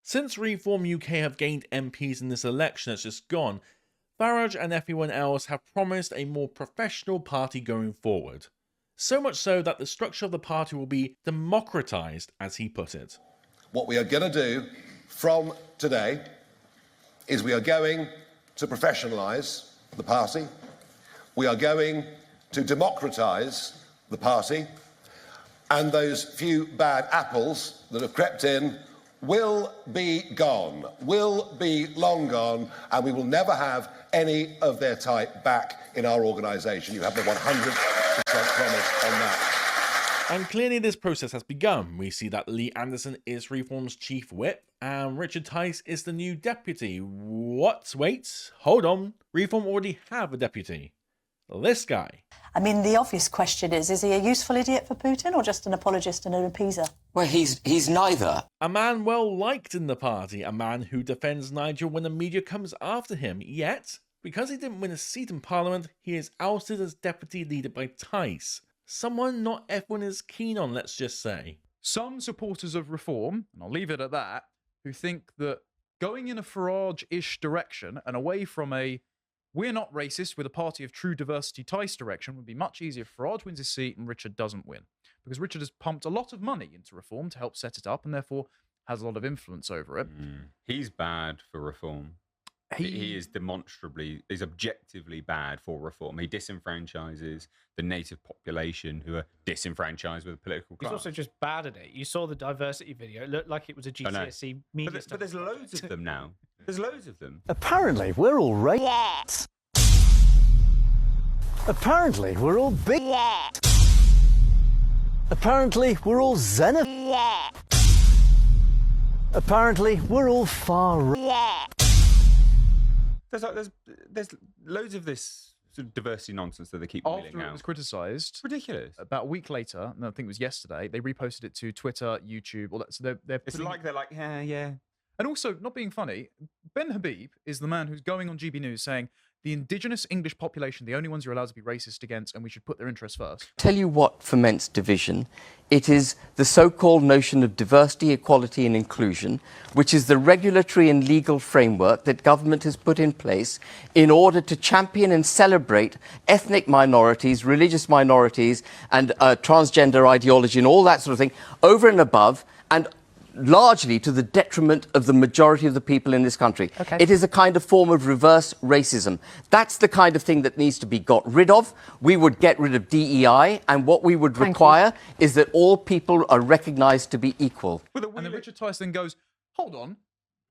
Since Reform UK have gained MPs in this election that's just gone, Farage and everyone else have promised a more professional party going forward. So much so that the structure of the party will be democratised, as he put it. What we are going to do from today is we are going to professionalise the party. We are going to democratise the party. And those few bad apples that have crept in will be gone, will be long gone, and we will never have any of their type back in our organisation. You have the 100% promise on that. And clearly this process has begun. We see that Lee Anderson is Reform's chief whip, and Richard Tice is the new deputy. What? Wait, hold on. Reform already have a deputy. This guy. I mean, the obvious question is he a useful idiot for Putin or just an apologist and an appeaser? Well, he's neither. A man well liked in the party, a man who defends Nigel when the media comes after him, yet, because he didn't win a seat in Parliament, he is ousted as deputy leader by Tice. Someone not everyone is keen on, let's just say. Some supporters of reform, and I'll leave it at that, who think that going in a Farage-ish direction and away from a we're not racist with a party of true diversity Tice direction would be much easier if Farage wins his seat and Richard doesn't win. Because Richard has pumped a lot of money into reform to help set it up and therefore has a lot of influence over it. He's bad for reform. He is demonstrably, is objectively bad for reform. He disenfranchises the native population who are disenfranchised with the political class. He's also just bad at it. You saw the diversity video. It looked like it was a GCSE media but there's loads of them now. There's loads of them. Apparently, we're all racist. Apparently, we're all big. Apparently, we're all xenophobic. Apparently, we're all far right. There's loads of this sort of diversity nonsense that they keep wheeling out. After it was criticised, ridiculous. About a week later, and I think it was yesterday, they reposted it to Twitter, YouTube, all that. So they're It's like they're like, yeah. And also, not being funny, Ben Habib is the man who's going on GB News saying the indigenous English population, the only ones you're allowed to be racist against, and we should put their interests first. Tell you what foments division. It is the so-called notion of diversity, equality and inclusion, which is the regulatory and legal framework that government has put in place in order to champion and celebrate ethnic minorities, religious minorities and transgender ideology and all that sort of thing over and above, and largely to the detriment of the majority of the people in this country. Okay. It is a kind of form of reverse racism. That's the kind of thing that needs to be got rid of. We would get rid of DEI, and what we would require is that all people are recognised to be equal. And then Richard Tice then goes, hold on,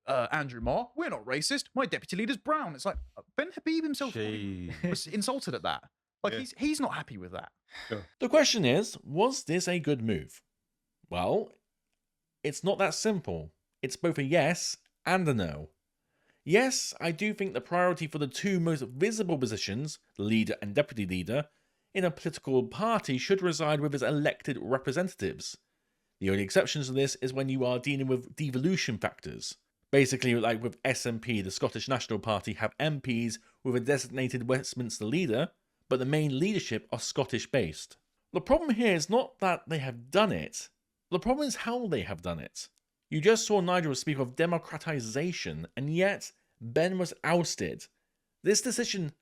Andrew Marr, we're not racist. My deputy leader's brown. It's like, Ben Habib himself was insulted at that. Like, he's not happy with that. Sure. The question is, was this a good move? Well, it's not that simple. It's both a yes and a no. Yes, I do think the priority for the two most visible positions, the leader and deputy leader, in a political party should reside with its elected representatives. The only exceptions to this is when you are dealing with devolution factors. Basically, like with SNP, the Scottish National Party, have MPs with a designated Westminster leader, but the main leadership are Scottish-based. The problem here is not that they have done it. The problem is how they have done it. You just saw Nigel speak of democratisation, and yet Ben was ousted. This decision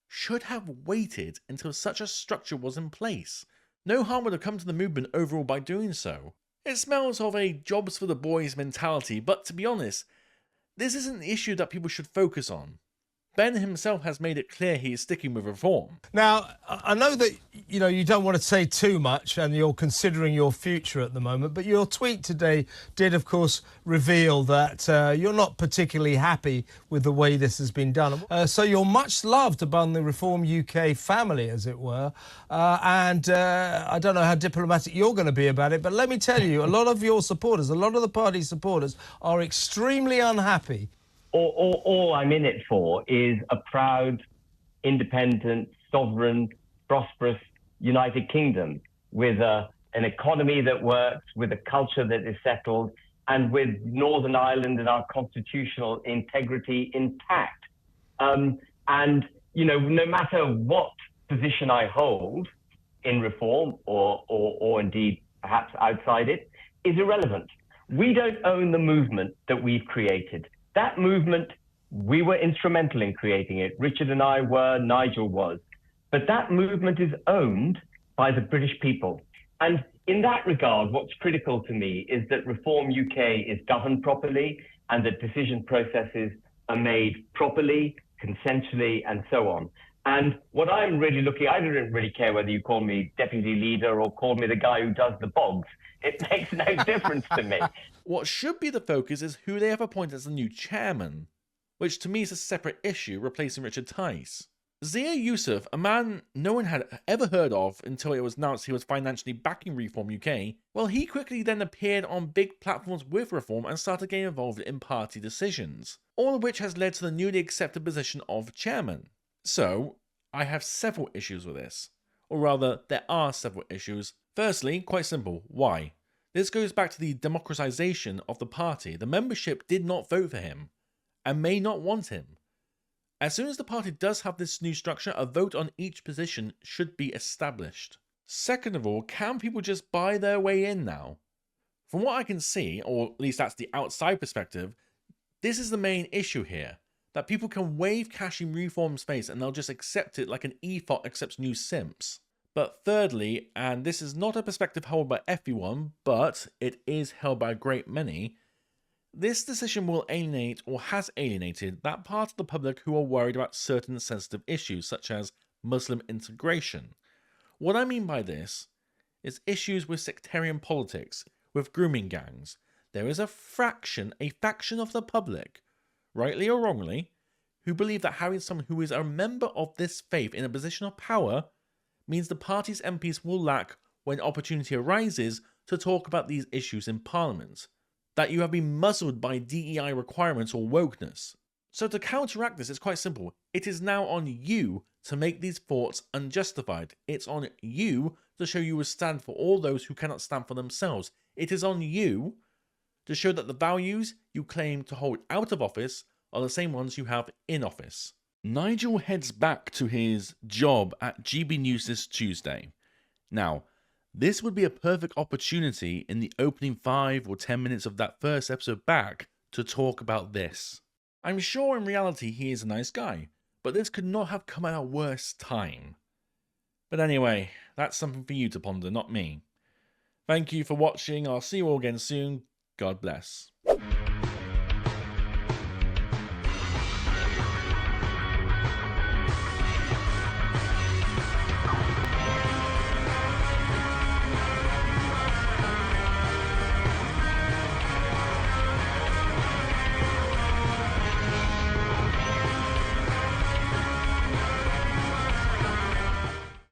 should have waited until such a structure was in place. No harm would have come to the movement overall by doing so. It smells of a jobs for the boys mentality, but to be honest, this isn't the issue that people should focus on. Ben himself has made it clear he is sticking with reform. Now, I know that, you don't want to say too much and you're considering your future at the moment, but your tweet today did, of course, reveal that you're not particularly happy with the way this has been done. So you're much loved among the Reform UK family, as it were, and I don't know how diplomatic you're going to be about it, but let me tell you, a lot of your supporters, a lot of the party's supporters are extremely unhappy. All I'm in it for is a proud, independent, sovereign, prosperous United Kingdom with an economy that works, with a culture that is settled, and with Northern Ireland and our constitutional integrity intact. And, no matter what position I hold in reform or indeed perhaps outside it, is irrelevant. We don't own the movement that we've created. That movement, we were instrumental in creating it. Richard and I were, Nigel was. But that movement is owned by the British people. And in that regard, what's critical to me is that Reform UK is governed properly and that decision processes are made properly, consensually, and so on. And what I'm really I don't really care whether you call me deputy leader or call me the guy who does the bogs. It makes no difference to me. What should be the focus is who they have appointed as the new chairman, which to me is a separate issue, replacing Richard Tice. Zia Yusuf, a man no one had ever heard of until it was announced he was financially backing Reform UK, well, he quickly then appeared on big platforms with Reform and started getting involved in party decisions, all of which has led to the newly accepted position of chairman. So, I have several issues with this. Or rather, there are several issues. Firstly, quite simple, why? This goes back to the democratisation of the party. The membership did not vote for him, and may not want him. As soon as the party does have this new structure, a vote on each position should be established. Second of all, can people just buy their way in now? From what I can see, or at least that's the outside perspective, this is the main issue here. That people can wave cash in Reform space and they'll just accept it like an EFOT accepts new simps. But thirdly, and this is not a perspective held by everyone, but it is held by a great many, this decision will alienate or has alienated that part of the public who are worried about certain sensitive issues such as Muslim integration. What I mean by this is issues with sectarian politics, with grooming gangs. There is a faction of the public, rightly or wrongly, who believe that having someone who is a member of this faith in a position of power means the party's MPs will lack when opportunity arises to talk about these issues in Parliament. That you have been muzzled by DEI requirements or wokeness. So to counteract this, it's quite simple. It is now on you to make these thoughts unjustified. It's on you to show you will stand for all those who cannot stand for themselves. It is on you to show that the values you claim to hold out of office are the same ones you have in office. Nigel heads back to his job at GB News this Tuesday. Now, this would be a perfect opportunity in the opening 5 or 10 minutes of that first episode back to talk about this. I'm sure in reality he is a nice guy, but this could not have come at a worse time. But anyway, that's something for you to ponder, not me. Thank you for watching. I'll see you all again soon. God bless.